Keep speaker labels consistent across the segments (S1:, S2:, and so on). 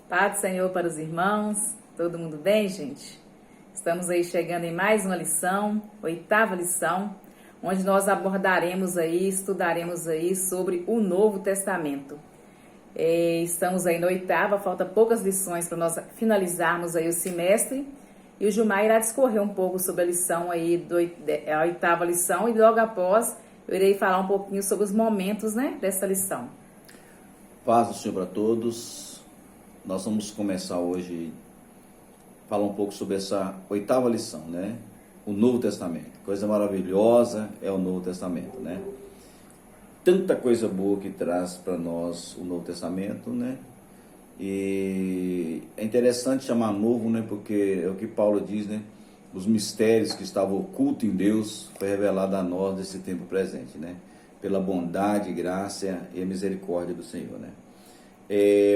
S1: Paz do Senhor para os irmãos. Todo mundo bem, gente? Estamos aí chegando em mais uma lição, 8ª lição, onde nós abordaremos aí, estudaremos aí sobre o Novo Testamento. Estamos aí na 8ª, falta poucas lições para nós finalizarmos aí o semestre. E o Gilmar irá discorrer um pouco sobre a lição aí, a 8ª lição, e logo após eu irei falar um pouquinho sobre os momentos, né, dessa lição.
S2: Paz do Senhor para todos. Nós vamos começar hoje a falar um pouco sobre essa 8ª lição, né? O Novo Testamento. Coisa maravilhosa é o Novo Testamento, né? Tanta coisa boa que traz para nós o Novo Testamento, né? E é interessante chamar novo, né? Porque é o que Paulo diz, né? Os mistérios que estavam ocultos em Deus foi revelado a nós nesse tempo presente, né? Pela bondade, graça e a misericórdia do Senhor, né?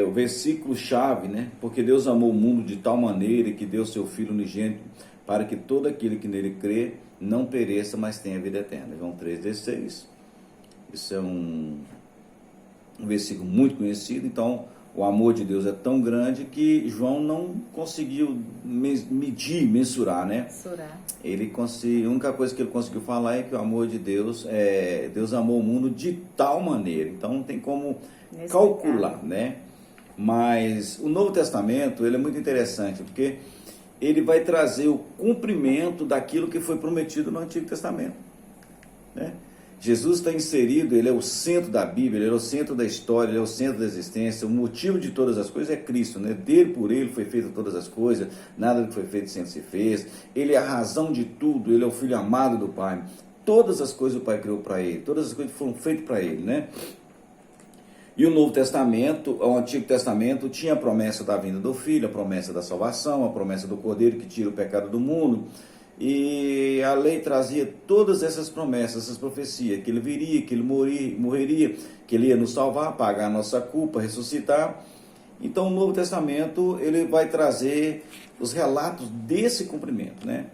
S2: O versículo chave, né? Porque Deus amou o mundo de tal maneira que deu seu Filho unigênito para que todo aquele que nele crê não pereça, mas tenha vida eterna. João 3,16. Isso é um versículo muito conhecido. Então, o amor de Deus é tão grande que João não conseguiu medir, mensurar, né? A única coisa que ele conseguiu falar é que o amor de Deus Deus amou o mundo de tal maneira. Então, não tem como calcular, né? Mas o Novo Testamento, ele é muito interessante, porque ele vai trazer o cumprimento daquilo que foi prometido no Antigo Testamento, né? Jesus está inserido, ele é o centro da Bíblia, ele é o centro da história, ele é o centro da existência, o motivo de todas as coisas é Cristo, né? Dele, por ele, foi feito todas as coisas, nada que foi feito sempre se fez, ele é a razão de tudo, ele é o Filho amado do Pai, todas as coisas o Pai criou para ele, todas as coisas foram feitas para ele, né? E o Novo Testamento, o Antigo Testamento, tinha a promessa da vinda do Filho, a promessa da salvação, a promessa do Cordeiro que tira o pecado do mundo. E a lei trazia todas essas promessas, essas profecias, que ele viria, que ele morreria, que ele ia nos salvar, pagar a nossa culpa, ressuscitar. Então o Novo Testamento, ele vai trazer os relatos desse cumprimento, né?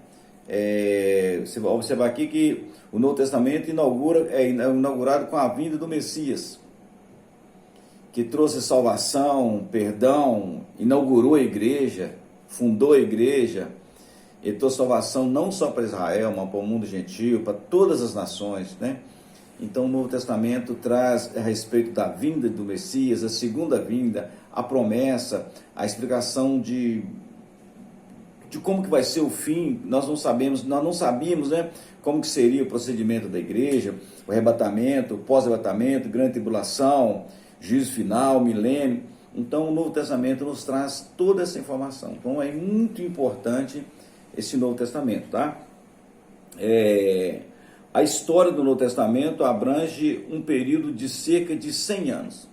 S2: Você vai observar aqui que o Novo Testamento é inaugurado com a vinda do Messias, que trouxe salvação, perdão, inaugurou a igreja, fundou a igreja, e trouxe salvação não só para Israel, mas para o mundo gentil, para todas as nações, né? Então o Novo Testamento traz a respeito da vinda do Messias, a segunda vinda, a promessa, a explicação de como que vai ser o fim. Nós não sabíamos, né, como que seria o procedimento da igreja, o arrebatamento, o pós-arrebatamento, grande tribulação, juízo final, milênio. Então o Novo Testamento nos traz toda essa informação. Então é muito importante esse Novo Testamento, tá? A história do Novo Testamento abrange um período de cerca de 100 anos.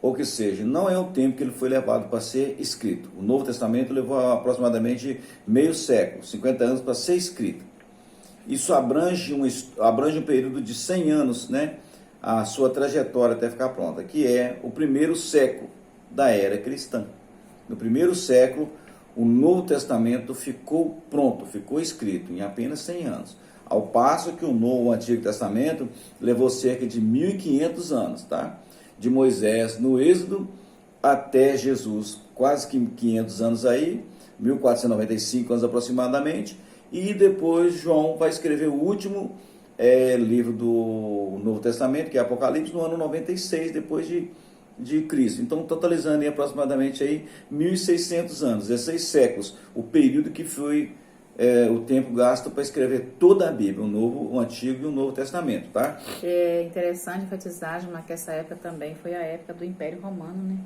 S2: Ou que seja, não é o tempo que ele foi levado para ser escrito. O Novo Testamento levou aproximadamente meio século, 50 anos para ser escrito. Isso abrange um período de 100 anos, né? A sua trajetória até ficar pronta, que é o primeiro século da era cristã. No primeiro século, o Novo Testamento ficou pronto, ficou escrito em apenas 100 anos. Ao passo que o Antigo Testamento levou cerca de 1.500 anos, tá? De Moisés no Êxodo até Jesus, quase que 500 anos aí, 1495 anos aproximadamente, e depois João vai escrever o último livro do Novo Testamento, que é Apocalipse, no ano 96 depois de Cristo. Então, totalizando em aproximadamente aí 1.600 anos, 16 séculos, o período que foi o tempo gasto para escrever toda a Bíblia, o Antigo e o Novo Testamento, tá?
S1: É interessante enfatizar, Gilmar, que essa época também foi a época do Império Romano, né?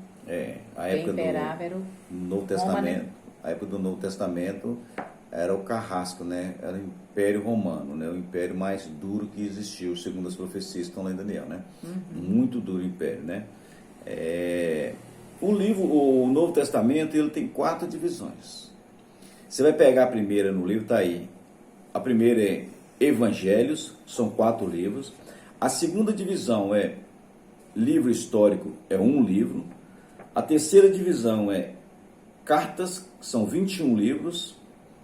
S2: A época do Novo Testamento, a época do Novo Testamento era o carrasco, né? Era o Império Romano, né? O império mais duro que existiu, segundo as profecias que estão lá em Daniel, né? Muito duro o império, né? O Novo Testamento, ele tem 4 divisões. Você vai pegar a primeira no livro, tá aí. A primeira é Evangelhos, são 4 livros. A segunda divisão é livro histórico, é 1 livro. A terceira divisão é cartas, são 21 livros,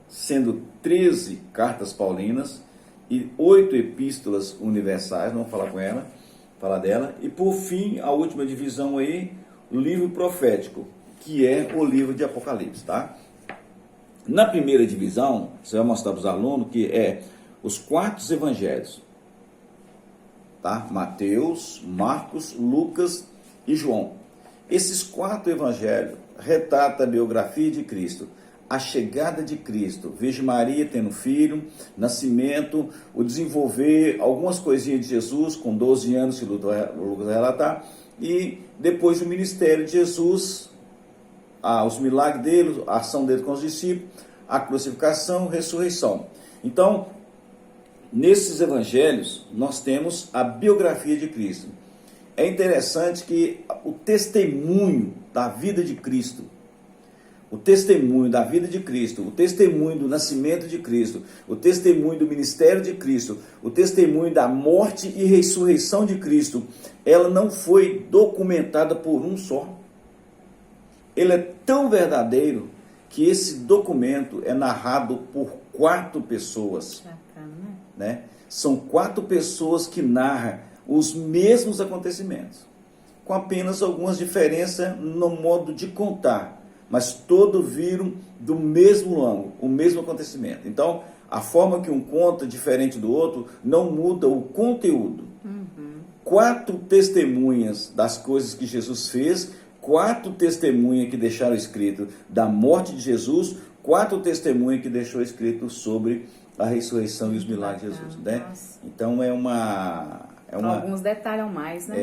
S2: sendo 13 cartas paulinas e 8 epístolas universais. Vamos falar dela. E por fim, a última divisão aí, o livro profético, que é o livro de Apocalipse, tá? Na primeira divisão, você vai mostrar para os alunos que é os 4 evangelhos, tá? Mateus, Marcos, Lucas e João. Esses 4 evangelhos retratam a biografia de Cristo, a chegada de Cristo, Virgem Maria tendo filho, nascimento, o desenvolver algumas coisinhas de Jesus com 12 anos, que o Lucas vai relatar, e depois o ministério de Jesus, os milagres dele, a ação dele com os discípulos, a crucificação, ressurreição. Então, nesses evangelhos, nós temos a biografia de Cristo. É interessante que o testemunho da vida de Cristo, o testemunho da vida de Cristo, o testemunho do nascimento de Cristo, o testemunho do ministério de Cristo, o testemunho da morte e ressurreição de Cristo, ela não foi documentada por um só. Ele é tão verdadeiro que esse documento é narrado por 4 pessoas. Né? São 4 pessoas que narram os mesmos acontecimentos, com apenas algumas diferenças no modo de contar, mas todos viram do mesmo ângulo, o mesmo acontecimento. Então, a forma que um conta diferente do outro não muda o conteúdo. 4 testemunhas das coisas que Jesus fez, 4 testemunhas que deixaram escrito da morte de Jesus, 4 testemunhas que deixou escrito sobre a ressurreição e os milagres de Jesus, né? Então
S1: alguns detalham mais, né?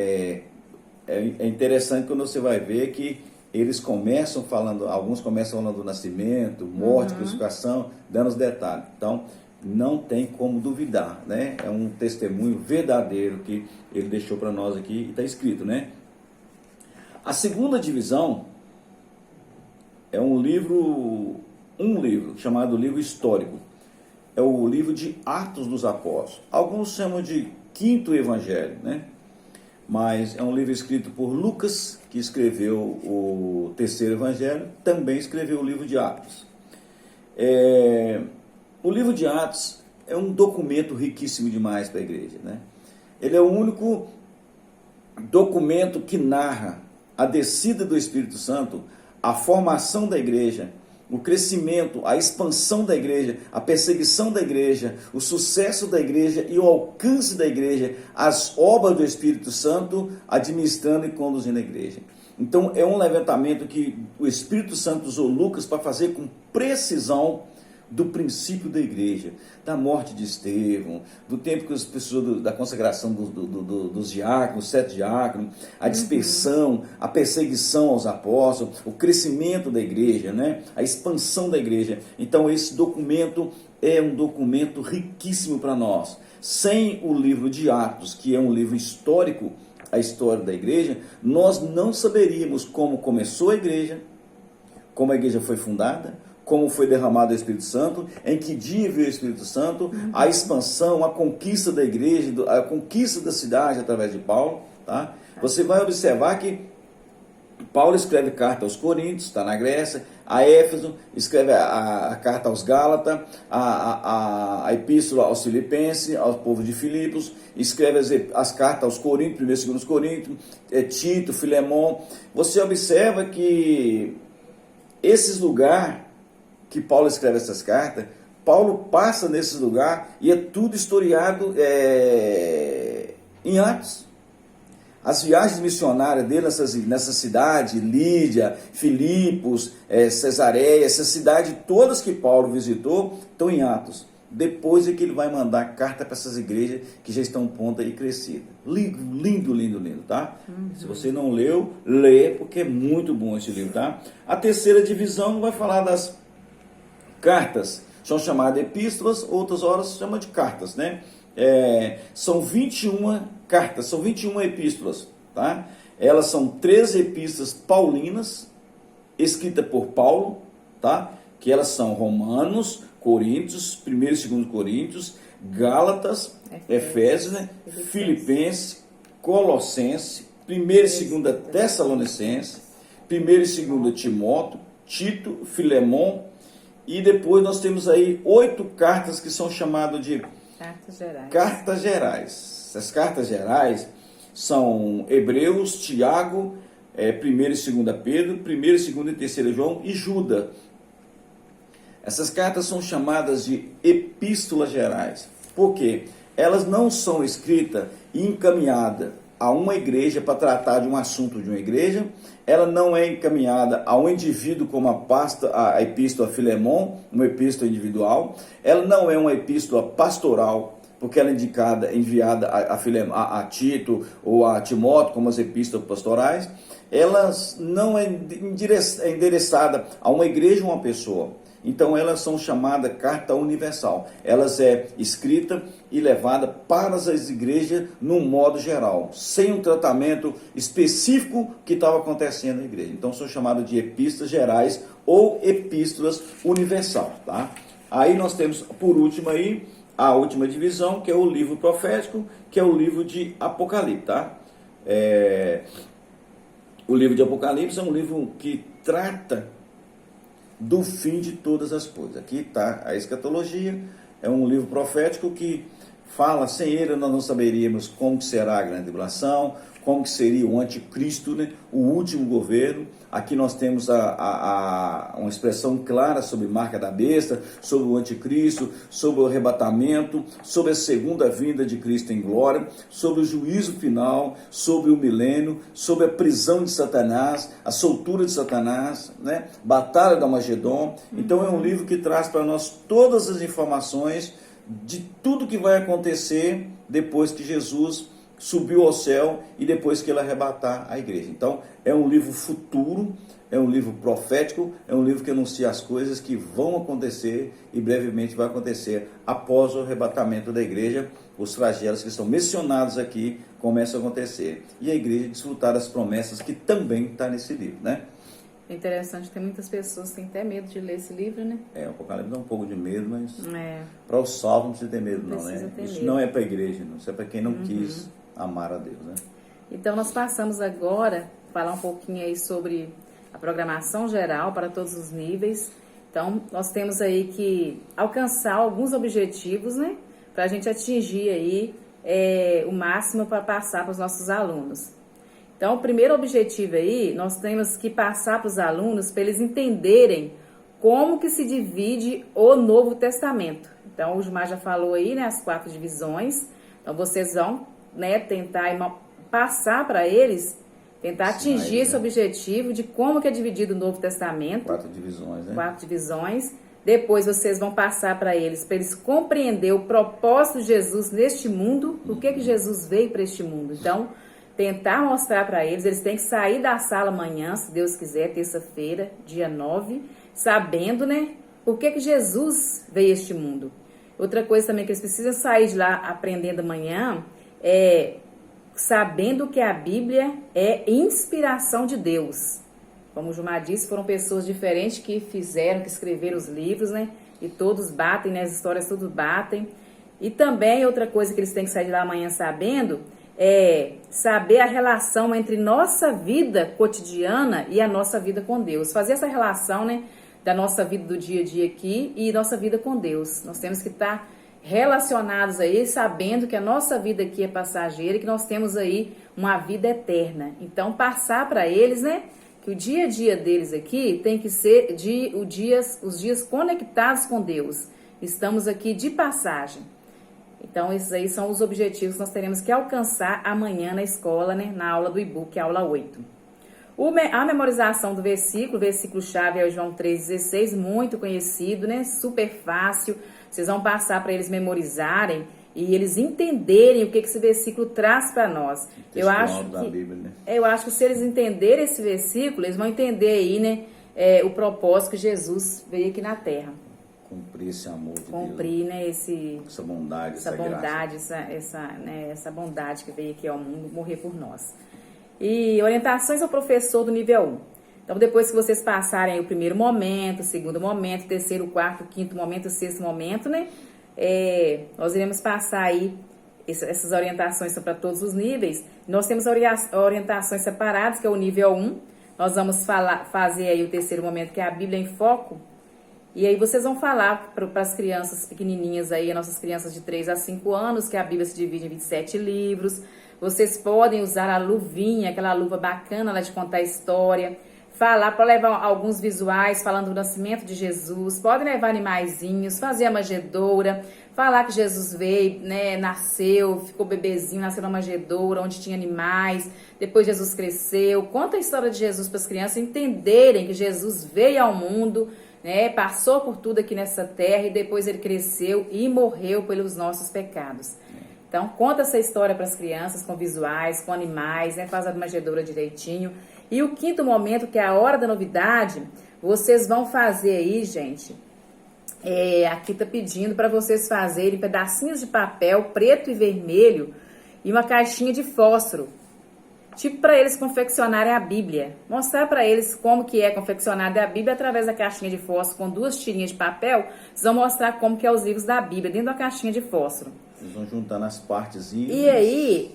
S2: É interessante quando você vai ver que eles começam falando, alguns começam falando do nascimento, morte, crucificação, dando os detalhes. Então, não tem como duvidar, né? É um testemunho verdadeiro que ele deixou para nós aqui e está escrito, né? A segunda divisão é um livro chamado livro histórico. É o livro de Atos dos Apóstolos. Alguns chamam de quinto evangelho, né? Mas é um livro escrito por Lucas, que escreveu o terceiro evangelho, também escreveu o livro de Atos. O livro de Atos é um documento riquíssimo demais para a igreja, né? Ele é o único documento que narra a descida do Espírito Santo, a formação da igreja, o crescimento, a expansão da igreja, a perseguição da igreja, o sucesso da igreja e o alcance da igreja, as obras do Espírito Santo administrando e conduzindo a igreja. Então é um levantamento que o Espírito Santo usou Lucas para fazer com precisão do princípio da igreja, da morte de Estevão, do tempo que as pessoas, da consagração dos diáconos, 7 diáconos, a dispersão, a perseguição aos apóstolos, o crescimento da igreja, né? A expansão da igreja. Então esse documento é um documento riquíssimo para nós. Sem o livro de Atos, que é um livro histórico, a história da igreja, nós não saberíamos como começou a igreja, como a igreja foi fundada, como foi derramado o Espírito Santo, em que dia veio o Espírito Santo, a expansão, a conquista da igreja, a conquista da cidade através de Paulo, tá? Você vai observar que Paulo escreve carta aos Coríntios, está na Grécia, a Éfeso, escreve a carta aos Gálatas, a epístola aos Filipenses, ao povo de Filipos, escreve as cartas aos Coríntios, 1 e 2 Coríntios, Tito, Filemon. Você observa que esses lugares que Paulo escreve essas cartas, Paulo passa nesses lugares e é tudo historiado em Atos. As viagens missionárias dele nessa cidade, Lídia, Filipos, Cesareia, essas cidades todas que Paulo visitou, estão em Atos. Depois é que ele vai mandar carta para essas igrejas que já estão prontas e crescidas. Lindo, lindo, lindo, tá? Se você não leu, lê, porque é muito bom esse livro, tá? A terceira divisão vai falar das cartas. São chamadas epístolas, outras horas se chama de cartas, né? São 21 cartas, são 21 epístolas, tá? Elas são 13 epístolas paulinas, escritas por Paulo, tá? Que elas são Romanos, Coríntios, 1 e 2 Coríntios, Gálatas, Efésios, né? Filipenses, Colossenses, 1 e 2 Tessalonicenses, 1 e 2 Timóteo, Tito, Filemon, e depois nós temos aí 8 cartas que são chamadas de cartas gerais. Essas cartas gerais são Hebreus, Tiago, 1ª e 2ª Pedro, 1ª, 2ª e 3ª João e Judas. Essas cartas são chamadas de epístolas gerais. Por quê? Elas não são escritas e encaminhadas a uma igreja para tratar de um assunto de uma igreja. Ela não é encaminhada a um indivíduo como a epístola a Filemon, uma epístola individual. Ela não é uma epístola pastoral, porque ela é enviada a Tito ou a Timóteo, como as epístolas pastorais. Elas não é endereçada a uma igreja ou uma pessoa. Então elas são chamadas carta universal. Elas é escrita e levada para as igrejas num modo geral, sem um tratamento específico que estava acontecendo na igreja. Então são chamadas de epístolas gerais ou epístolas universal, tá? Aí nós temos, por último aí, a última divisão, que é o livro profético, que é o livro de Apocalipse, tá? O livro de Apocalipse é um livro que trata do fim de todas as coisas. Aqui está a escatologia, é um livro profético que fala, sem ele nós não saberíamos como que será a grande tribulação, como que seria o anticristo, né? O último governo. Aqui nós temos uma expressão clara sobre marca da besta, sobre o anticristo, sobre o arrebatamento, sobre a segunda vinda de Cristo em glória, sobre o juízo final, sobre o milênio, sobre a prisão de Satanás, a soltura de Satanás, né? Batalha do Armagedon. Então é um livro que traz para nós todas as informações de tudo que vai acontecer depois que Jesus subiu ao céu e depois que ele arrebatar a igreja. Então, é um livro futuro, é um livro profético, é um livro que anuncia as coisas que vão acontecer e brevemente vai acontecer após o arrebatamento da igreja. Os flagelos que estão mencionados aqui começam a acontecer. E a igreja desfrutar das promessas que também está nesse livro, né?
S1: É interessante, tem muitas pessoas que têm até medo de ler esse livro, né?
S2: O Apocalipse dá um pouco de medo, mas para os salvos não precisa ter medo, não, né? Isso não é para a igreja, não. Isso é para quem não quis amar a Deus, né?
S1: Então, nós passamos agora a falar um pouquinho aí sobre a programação geral para todos os níveis. Então, nós temos aí que alcançar alguns objetivos, né? Para a gente atingir aí o máximo para passar para os nossos alunos. Então, o primeiro objetivo aí, nós temos que passar para os alunos para eles entenderem como que se divide o Novo Testamento. Então, o Gilmar já falou aí, né, as 4 divisões. Então, vocês vão, né, tentar passar para eles, tentar atingir esse objetivo de como que é dividido o Novo Testamento.
S2: 4 divisões, né?
S1: 4 divisões. Depois vocês vão passar para eles compreender o propósito de Jesus neste mundo, por que Jesus veio para este mundo. Então, tentar mostrar para eles têm que sair da sala amanhã, se Deus quiser, terça-feira, dia 9, sabendo, né, por que Jesus veio a este mundo. Outra coisa também que eles precisam sair de lá aprendendo amanhã sabendo que a Bíblia é inspiração de Deus. Como o Gilmar disse, foram pessoas diferentes que escreveram os livros, né, e todos batem, né, as histórias todos batem. E também outra coisa que eles têm que sair de lá amanhã sabendo saber a relação entre nossa vida cotidiana e a nossa vida com Deus. Fazer essa relação, né, da nossa vida do dia a dia aqui e nossa vida com Deus. Nós temos que estar relacionados aí, sabendo que a nossa vida aqui é passageira e que nós temos aí uma vida eterna. Então, passar para eles, né, que o dia a dia deles aqui tem que ser os dias conectados com Deus. Estamos aqui de passagem. Então, esses aí são os objetivos que nós teremos que alcançar amanhã na escola, né, na aula do e-book, aula 8. A memorização do versículo-chave é o João 3,16, muito conhecido, né, super fácil. Vocês vão passar para eles memorizarem e eles entenderem o que esse versículo traz para nós. Eu acho que se eles entenderem esse versículo, eles vão entender aí, né, o propósito que Jesus veio aqui na Terra.
S2: Cumprir esse amor de
S1: Deus. Né,
S2: essa bondade,
S1: essa bondade que veio aqui ao mundo morrer por nós. E orientações ao professor do nível 1. Então, depois que vocês passarem o primeiro momento, o segundo momento, o terceiro, o quarto, o quinto momento, o sexto momento, né? Nós iremos passar aí, essas orientações são para todos os níveis. Nós temos orientações separadas, que é o nível 1. Nós vamos fazer aí o terceiro momento, que é a Bíblia em Foco. E aí vocês vão falar para as crianças pequenininhas aí, as nossas crianças de 3 a 5 anos, que a Bíblia se divide em 27 livros. Vocês podem usar a luvinha, aquela luva bacana lá de contar história. Falar, para levar alguns visuais falando do nascimento de Jesus. Podem levar animaizinhos, fazer a manjedoura. Falar que Jesus veio, né, nasceu, ficou bebezinho, nasceu na manjedoura, onde tinha animais. Depois Jesus cresceu. Conta a história de Jesus para as crianças entenderem que Jesus veio ao mundo, né, passou por tudo aqui nessa terra e depois ele cresceu e morreu pelos nossos pecados. Então, conta essa história para as crianças com visuais, com animais, né, faz a manjedoura direitinho. E o quinto momento, que é a hora da novidade, vocês vão fazer aí, gente, aqui tá pedindo para vocês fazerem pedacinhos de papel preto e vermelho e uma caixinha de fósforo, tipo para eles confeccionarem a Bíblia. Mostrar para eles como que é confeccionada a Bíblia através da caixinha de fósforo com 2 tirinhas de papel. Vocês vão mostrar como que é os livros da Bíblia dentro da caixinha de fósforo.
S2: Eles vão juntando as partezinhas.
S1: E aí,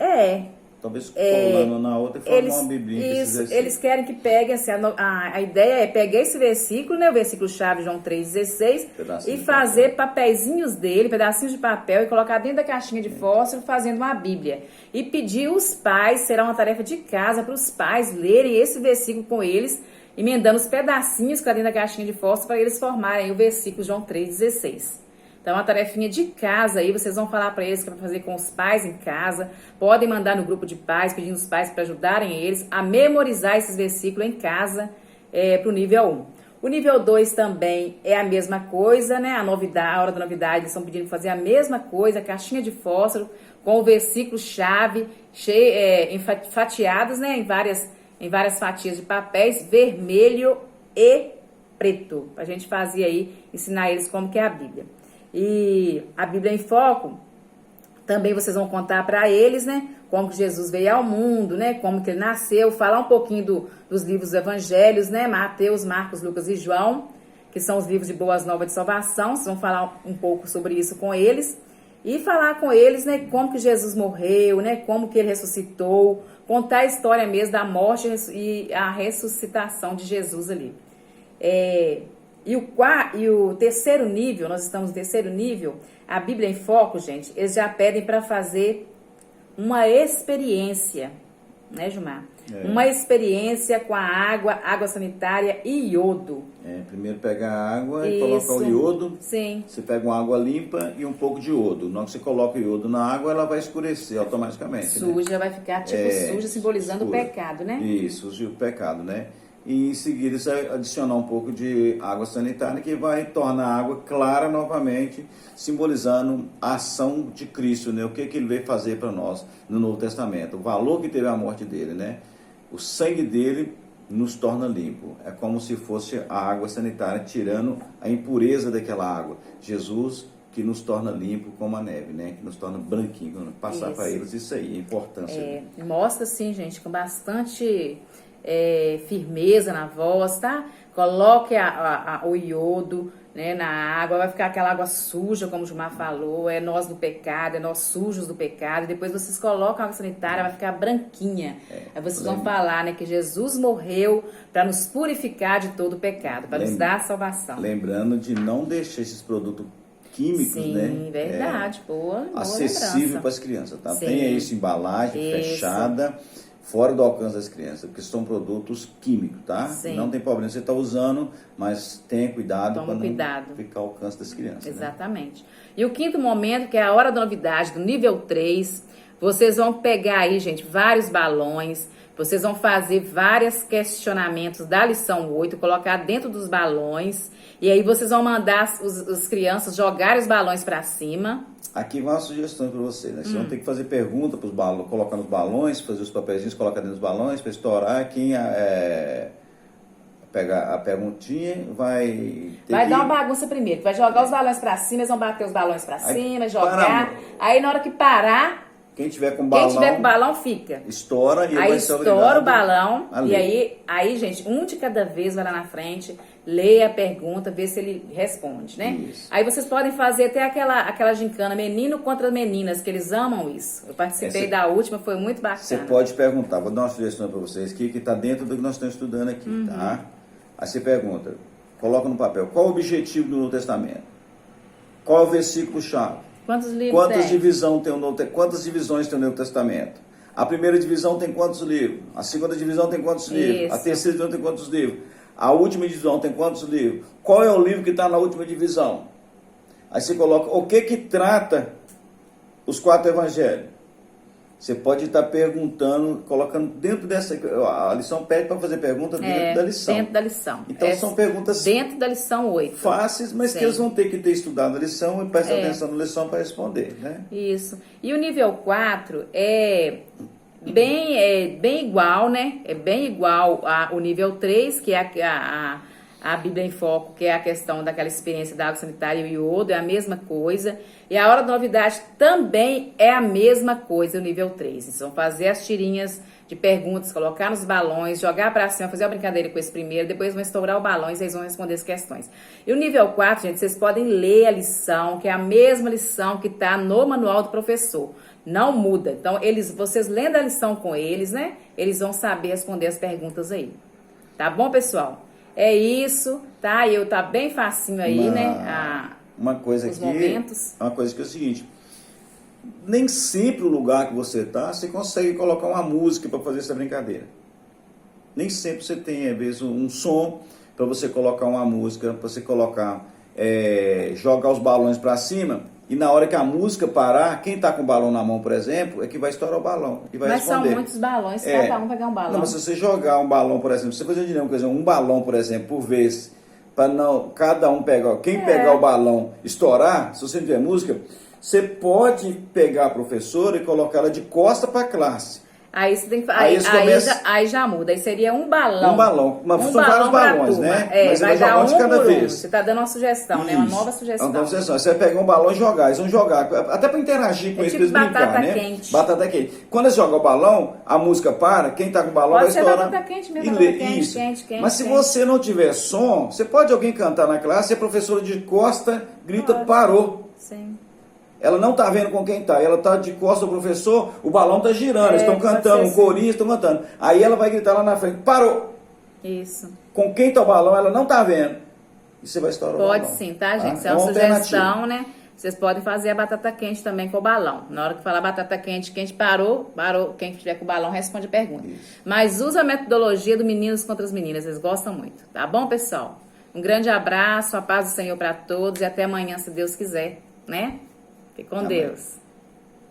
S2: talvez colando na outra e formar uma biblinha.
S1: Isso, eles querem que peguem, assim, a ideia é pegar esse versículo, né, o versículo-chave João 3,16, e fazer papeizinhos dele, pedacinhos de papel, e colocar dentro da caixinha de fósforo, fazendo uma Bíblia. E pedir os pais, será uma tarefa de casa, para os pais lerem esse versículo com eles, emendando os pedacinhos que está dentro da caixinha de fósforo, para eles formarem o versículo João 3,16. Então, uma tarefinha de casa aí, vocês vão falar para eles que é para fazer com os pais em casa. Podem mandar no grupo de pais, pedindo os pais para ajudarem eles a memorizar esses versículos em casa para o nível 1. O nível 2 também é a mesma coisa, né? A hora da novidade, eles estão pedindo para fazer a mesma coisa, caixinha de fósforo, com o versículo-chave fatiados, né? Em várias fatias de papéis, vermelho e preto. Para a gente fazer aí, ensinar eles como que é a Bíblia. E a Bíblia em Foco, também vocês vão contar para eles, né, como que Jesus veio ao mundo, né, como que ele nasceu, falar um pouquinho dos livros dos evangelhos, né, Mateus, Marcos, Lucas e João, que são os livros de boas novas de salvação. Vocês vão falar um pouco sobre isso com eles e falar com eles, né, como que Jesus morreu, né, como que ele ressuscitou, contar a história mesmo da morte e a ressuscitação de Jesus ali. E o terceiro nível, nós estamos no terceiro nível, a Bíblia em Foco, gente, eles já pedem para fazer uma experiência, né, Gilmar? Uma experiência com a água sanitária e iodo.
S2: Primeiro pega a água e coloca o iodo.
S1: Sim.
S2: Você pega uma água limpa e um pouco de iodo. Na hora que você coloca o iodo na água, ela vai escurecer automaticamente.
S1: Suja, né? Vai ficar tipo suja, simbolizando o pecado, né?
S2: Isso, o pecado, né? E em seguida você adicionar um pouco de água sanitária que vai tornar a água clara novamente, simbolizando a ação de Cristo, né? O que ele veio fazer para nós no Novo Testamento, o valor que teve a morte dele, né? O sangue dele nos torna limpo, é como se fosse a água sanitária tirando a impureza daquela água. Jesus que nos torna limpo como a neve, né? Que nos torna branquinho, passar para eles isso aí, a importância.
S1: Mostra assim, gente, com bastante firmeza na voz, tá? Coloque o iodo, né, na água, vai ficar aquela água suja, como o Gilmar falou, é nós do pecado, é nós sujos do pecado. Depois vocês colocam a água sanitária, vai ficar branquinha. Aí vocês vão falar, né, que Jesus morreu para nos purificar de todo o pecado, para nos dar a salvação.
S2: Lembrando de não deixar esses produtos químicos, né?
S1: Sim, verdade, boa
S2: acessível para as crianças, tá? Tenha isso, embalagem fechada, fora do alcance das crianças, porque são produtos químicos, tá? Sim. Não tem problema, você está usando, mas tenha cuidado para não ficar ao alcance das crianças.
S1: Exatamente. Né? E o quinto momento, que é a hora da novidade, do nível 3, vocês vão pegar aí, gente, vários balões, vocês vão fazer vários questionamentos da lição 8, colocar dentro dos balões, e aí vocês vão mandar as crianças jogarem os balões para cima.
S2: Aqui vai uma sugestão para vocês, né? Vocês vão ter que fazer pergunta para os balões, colocar nos balões, fazer os papeizinhos, colocar dentro dos balões para estourar. Quem pegar a perguntinha vai
S1: dar uma bagunça primeiro. Vai jogar os balões para cima, eles vão bater os balões para cima, jogar. Aí na hora que parar,
S2: quem tiver com balão
S1: fica.
S2: Estoura e
S1: aí
S2: vai ser obrigado. Estoura
S1: o balão e aí, gente, um de cada vez vai lá na frente, lê a pergunta, vê se ele responde, né? Isso. Aí vocês podem fazer até aquela gincana menino contra meninas, que eles amam isso. Eu participei da última, foi muito bacana.
S2: Você pode perguntar, vou dar uma sugestão para vocês aqui, que está dentro do que nós estamos estudando aqui, tá? Aí você pergunta, coloca no papel, qual o objetivo do Novo Testamento? Qual é o versículo-chave?
S1: Quantos livros
S2: Quantas divisões tem o Novo Testamento? A primeira divisão tem quantos livros? A segunda divisão tem quantos livros?
S1: Isso.
S2: A terceira divisão tem quantos livros? A última divisão tem quantos livros? Qual é o livro que está na última divisão? Aí você coloca o que trata os 4 evangelhos. Você pode estar perguntando, colocando dentro dessa... A lição pede para fazer pergunta dentro da lição.
S1: Dentro da lição.
S2: Então são perguntas...
S1: Dentro da lição 8.
S2: Fáceis, mas que eles vão ter que ter estudado a lição e prestar atenção na lição para responder, né?
S1: Isso. E o nível 4 é bem igual, né? É bem igual ao nível 3, que é a Bíblia em Foco, que é a questão daquela experiência da água sanitária e o iodo, é a mesma coisa. E a hora da novidade também é a mesma coisa, o nível 3. Eles vão fazer as tirinhas de perguntas, colocar nos balões, jogar para cima, fazer uma brincadeira com esse primeiro, depois vão estourar o balão e vocês vão responder as questões. E o nível 4, gente, vocês podem ler a lição, que é a mesma lição que está no manual do professor. Não muda. Então, vocês lendo a lição com eles, né? Eles vão saber responder as perguntas aí. Tá bom, pessoal? É isso, tá? Tá bem facinho aí, né?
S2: Uma coisa
S1: os
S2: aqui,
S1: momentos.
S2: uma coisa que é o seguinte, nem sempre o lugar que você está, você consegue colocar uma música para fazer essa brincadeira. Nem sempre você tem, às vezes, um som para você colocar uma música, para você colocar, jogar os balões para cima, e na hora que a música parar, quem está com o balão na mão, por exemplo, é que vai estourar o balão e vai responder.
S1: Mas são muitos balões, cada um vai ganhar um balão.
S2: Não, mas se você jogar um balão, por exemplo, se você fazer um balão, por exemplo, por vez, para não cada um pegar, quem pegar o balão estourar, se você não tiver música, você pode pegar a professora e colocar ela de costa para a classe.
S1: Aí você tem que aí já muda. Aí seria um balão.
S2: Um balão. São vários balões, né?
S1: Mas vai dar um de cada vez. Você está dando uma sugestão, né? Uma nova sugestão.
S2: Uma nova sugestão. Você vai pegar um balão e jogar. Eles vão jogar. Até para interagir com eles,
S1: tipo
S2: para eles brincar,
S1: batata
S2: né?
S1: quente.
S2: Batata quente. Quando eles jogam o balão, a música para, quem está com o balão vai estourar.
S1: Pode ser batata quente mesmo. Batata quente.
S2: Mas se você não tiver som, você pode alguém cantar na classe e a professora de costa grita, parou.
S1: Sim.
S2: Ela não está vendo com quem está, ela está de costas ao professor, o balão está girando, eles estão cantando, um corinho, estão cantando. Aí ela vai gritar lá na frente, parou!
S1: Isso.
S2: Com quem está o balão, ela não está vendo. E você vai estourar o balão.
S1: Pode sim, tá, gente? Isso é uma sugestão, né? Vocês podem fazer a batata quente também com o balão. Na hora que falar batata quente, parou. Quem estiver com o balão responde a pergunta. Isso. Mas usa a metodologia do meninos contra as meninas, eles gostam muito. Tá bom, pessoal? Um grande abraço, a paz do Senhor para todos e até amanhã, se Deus quiser, né? Fique com Deus.